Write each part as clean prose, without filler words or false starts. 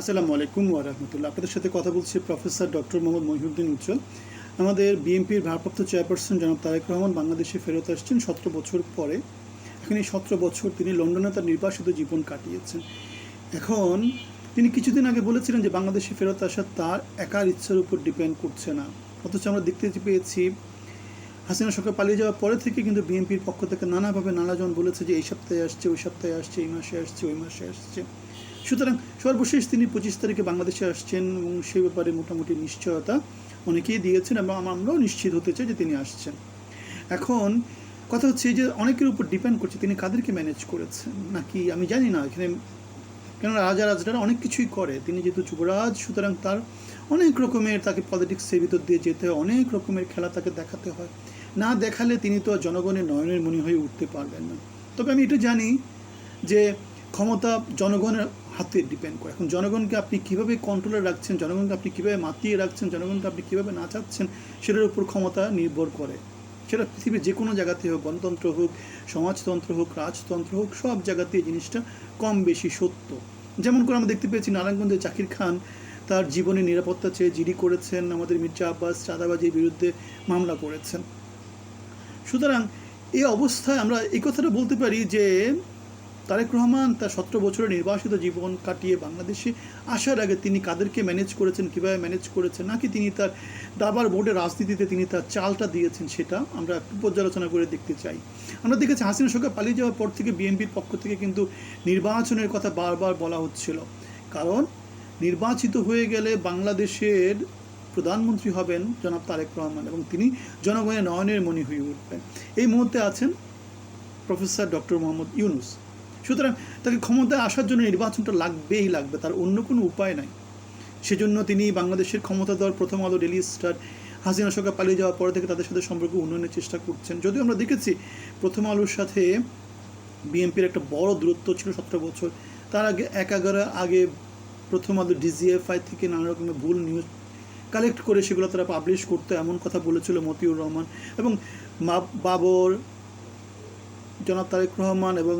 আসসালামু আলাইকুম ওয়া রাহমাতুল্লাহ। আপনাদের সাথে কথা বলছি প্রফেসর ডক্টর মোহাম্মদ মহিউদ্দিন উজ্জ্বল। আমাদের বিএনপির ভারপ্রাপ্ত চেয়ারপারসন জনাব তারেক রহমান বাংলাদেশে ফেরত আসছেন 17 বছর পরে। এখন এই 17 বছর তিনি লন্ডনে তার নির্বাসিত জীবন কাটিয়েছেন। এখন তিনি কিছুদিন আগে বলেছিলেন যে বাংলাদেশে ফেরত আসা তার একার ইচ্ছার উপর ডিপেন্ড করছে না। অথচ আমরা দেখতে পেয়েছি হাসিনা সরকার পালিয়ে যাওয়ার পরে থেকে কিন্তু বিএনপির পক্ষ থেকে নানাভাবে নানাজন বলেছে যে এই সপ্তাহে আসছে, ওই সপ্তাহে আসছে, এই মাসে আসছে, ওই মাসে আসছে। সুতরাং সর্বশেষ তিনি 25 তারিখে বাংলাদেশে আসছেন এবং সে ব্যাপারে মোটামুটি নিশ্চয়তা অনেকেই দিয়েছেন এবং আমরাও নিশ্চিত হতে চাই যে তিনি আসছেন। এখন কথা হচ্ছে যে অনেকের উপর ডিপেন্ড করছে তিনি কাদেরকে ম্যানেজ করেছেন নাকি আমি জানি না এখানে, কেননা রাজারা অনেক কিছুই করে। তিনি যেহেতু যুবরাজ, সুতরাং তার অনেক রকমের তাকে পলিটিক্সের ভিতর দিয়ে যেতে হয়, অনেক রকমের খেলা তাকে দেখাতে হয়। না দেখালে তিনি তো জনগণের নয়নের মণি হয়ে উঠতে পারবেন না। তবে আমি এটা জানি যে ক্ষমতা জনগণের হাতে ডিপেন্ড করে। এখন জনগণকে আপনি কীভাবে কন্ট্রোলে রাখছেন, জনগণকে আপনি কীভাবে মাতিয়ে রাখছেন, জনগণকে আপনি কীভাবে নাচাচ্ছেন, সেটার উপর ক্ষমতা নির্ভর করে। সেটা পৃথিবীর যে কোনো জায়গাতে হোক, গণতন্ত্র হোক, সমাজতন্ত্র হোক, রাজতন্ত্র হোক, সব জায়গাতে এই জিনিসটা কম বেশি সত্য। যেমন করে আমরা দেখতে পেয়েছি নারায়ণগঞ্জে জাকির খান তার জীবনের নিরাপত্তা চেয়ে জিডি করেছেন, আমাদের মির্জা আব্বাস চাঁদাবাজির বিরুদ্ধে মামলা করেছেন। সুতরাং এই অবস্থায় আমরা এই কথাটা বলতে পারি যে তারেক রহমান তার 17 বছরের নির্বাসিত জীবন কাটিয়ে বাংলাদেশে আসার আগে তিনি কাদেরকে ম্যানেজ করেছেন, কীভাবে ম্যানেজ করেছেন, নাকি তিনি তার দাবার বোর্ডের রাজনীতিতে তিনি তার চালটা দিয়েছেন, সেটা আমরা একটু পর্যালোচনা করে দেখতে চাই। আমরা দেখেছি হাসিনা সরকার পালিয়ে যাওয়ার পর থেকে বিএনপির পক্ষ থেকে কিন্তু নির্বাচনের কথা বারবার বলা হচ্ছিল, কারণ নির্বাচিত হয়ে গেলে বাংলাদেশের প্রধানমন্ত্রী হবেন জনাব তারেক রহমান এবং তিনি জনগণের নয়নের মণি হয়ে উঠবেন। এই মুহূর্তে আছেন প্রফেসর ডক্টর মোহাম্মদ ইউনূস। সুতরাং তাকে ক্ষমতায় আসার জন্য নির্বাচনটা লাগবেই লাগবে, তার অন্য কোনো উপায় নাই। সেজন্য তিনি বাংলাদেশের ক্ষমতা দেওয়ার প্রথম আলো, ডেইলি স্টার, হাসিনা সরকার পালিয়ে যাওয়ার পরে থেকে তাদের সাথে সম্পর্ক উন্নয়নের চেষ্টা করছেন। যদিও আমরা দেখেছি প্রথম আলোর সাথে বিএনপির একটা বড় দূরত্ব ছিল 17 বছর। তার আগে 11 আগে প্রথম আলো ডিজিএফআই থেকে নানা রকমের ভুল নিউজ কালেক্ট করে সেগুলো তারা পাবলিশ করতে এমন কথা বলেছিল মতিউর রহমান এবং বাবর, জনাব তারেক রহমান এবং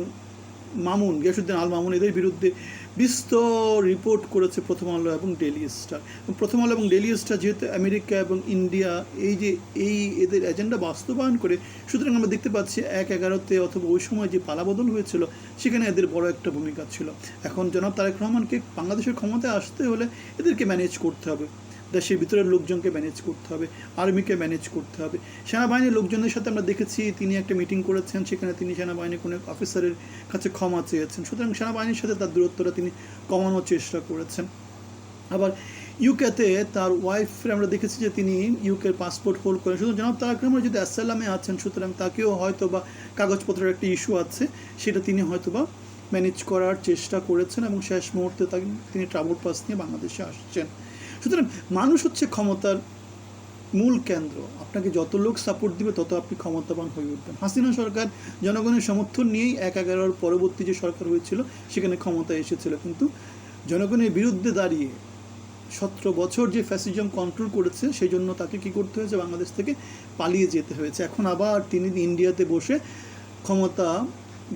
মামুন, গিয়াসউদ্দিন আল মামুন, এদের বিরুদ্ধে বিস্তর রিপোর্ট করেছে প্রথম আলো এবং ডেইলি স্টার। প্রথম আলো এবং ডেইলি স্টার যেহেতু আমেরিকা এবং ইন্ডিয়া এই এদের এজেন্ডা বাস্তবায়ন করে, সুতরাং আমরা দেখতে পাচ্ছি 1/11-তে অথবা ওই সময় যে পালাবদল হয়েছিল সেখানে এদের বড় একটা ভূমিকা ছিল। এখন জনাব তারেক রহমানকে বাংলাদেশের ক্ষমতায় আসতে হলে এদেরকে ম্যানেজ করতে হবে, দেশের ভিতরের লোকজনকে ম্যানেজ করতে হবে, আর্মিকে ম্যানেজ করতে হবে। সেনাবাহিনীর লোকজনের সাথে আমরা দেখেছি তিনি একটা মিটিং করেছেন, সেখানে তিনি সেনাবাহিনীর কোনো অফিসারের কাছে ক্ষমা চেয়েছেন। সুতরাং সেনাবাহিনীর সাথে তার দূরত্বটা তিনি কমানোর চেষ্টা করেছেন। আবার ইউকেতে তার ওয়াইফের আমরা দেখেছি যে তিনি ইউকের পাসপোর্ট হোল্ড করেন। শুধু জনাব তারেক রহমান যদি অ্যাসালামে আছেন, সুতরাং তাকেও হয়তো বা কাগজপত্রের একটা ইস্যু আছে, সেটা তিনি হয়তো বা ম্যানেজ করার চেষ্টা করেছেন এবং শেষ মুহূর্তে তিনি ট্রাভেল পাস নিয়ে বাংলাদেশে আসছেন। সুতরাং মানুষ হচ্ছে ক্ষমতার মূল কেন্দ্র। আপনাকে যত লোক সাপোর্ট দিবে তত আপনি ক্ষমতাবান হয়ে উঠবেন। হাসিনা সরকার জনগণের সমর্থন নিয়েই 1/11 পরবর্তী যে সরকার হয়েছিল সেখানে ক্ষমতায় এসেছিল, কিন্তু জনগণের বিরুদ্ধে দাঁড়িয়ে 17 বছর যে ফ্যাসিজম কন্ট্রোল করেছে সেই জন্য তাকে কী করতে হয়েছে, বাংলাদেশ থেকে পালিয়ে যেতে হয়েছে। এখন আবার তিনি ইন্ডিয়াতে বসে ক্ষমতা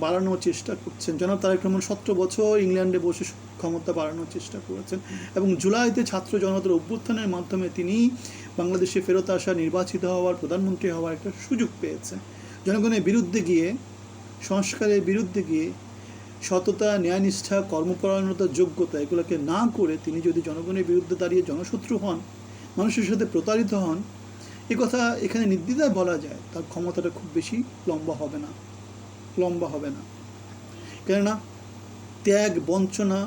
বাড়ানোর চেষ্টা করছেন। জনাব তারেক রহমান 17 বছর ইংল্যান্ডে বসে ক্ষমতা বাড়ানোর চেষ্টা করেছেন এবং জুলাইতে ছাত্র জনতার অভ্যুত্থানের মাধ্যমে তিনি বাংলাদেশে ফেরত আসা, নির্বাচিত হওয়ার, প্রধানমন্ত্রী হওয়ার একটা সুযোগ পেয়েছেন। জনগণের বিরুদ্ধে গিয়ে, সংস্কারের বিরুদ্ধে গিয়ে সততা, ন্যায়নিষ্ঠা, কর্মপরায়ণতা, যোগ্যতা এগুলোকে না করে তিনি যদি জনগণের বিরুদ্ধে দাঁড়িয়ে জনশত্রু হন, মানুষের সাথে প্রতারিত হন, এ কথা এখানে নির্দ্বিধায় বলা যায় তার ক্ষমতাটা খুব বেশি লম্বা হবে না। কেননা ত্যাগ, বঞ্চনা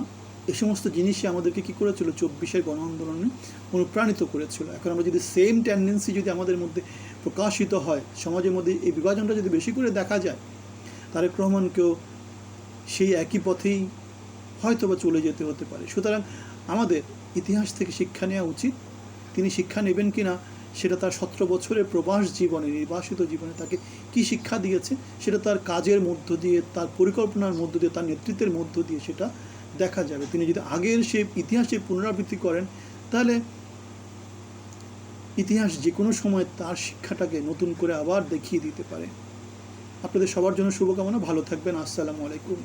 এই সমস্ত জিনিসই আমাদেরকে কী করেছিল, 24-এর গণ আন্দোলনে অনুপ্রাণিত করেছিল। এখন আমরা যদি সেম টেন্ডেন্সি যদি আমাদের মধ্যে প্রকাশিত হয়, সমাজের মধ্যে এই বিভাজনটা যদি বেশি করে দেখা যায়, তারেক রহমানকেও সেই একই পথেই হয়তো বা চলে যেতে হতে পারে। সুতরাং আমাদের ইতিহাস থেকে শিক্ষা নেওয়া উচিত। তিনি শিক্ষা নেবেন কি না সেটা তার 17 বছরের প্রবাস জীবনে, নির্বাসিত জীবনে তাকে কি শিক্ষা দিয়েছে সেটা তার কাজের মধ্য দিয়ে, তার পরিকল্পনার মধ্য দিয়ে, তার নেতৃত্বের মধ্য দিয়ে সেটা দেখা যাবে। তিনি যদি আগের সেই ইতিহাসের পুনরাবৃত্তি করেন তাহলে ইতিহাস যে কোনো সময় তার শিক্ষাটাকে নতুন করে আবার দেখিয়ে দিতে পারে। আপনাদের সবার জন্য শুভকামনা, ভালো থাকবেন। আসসালামু আলাইকুম।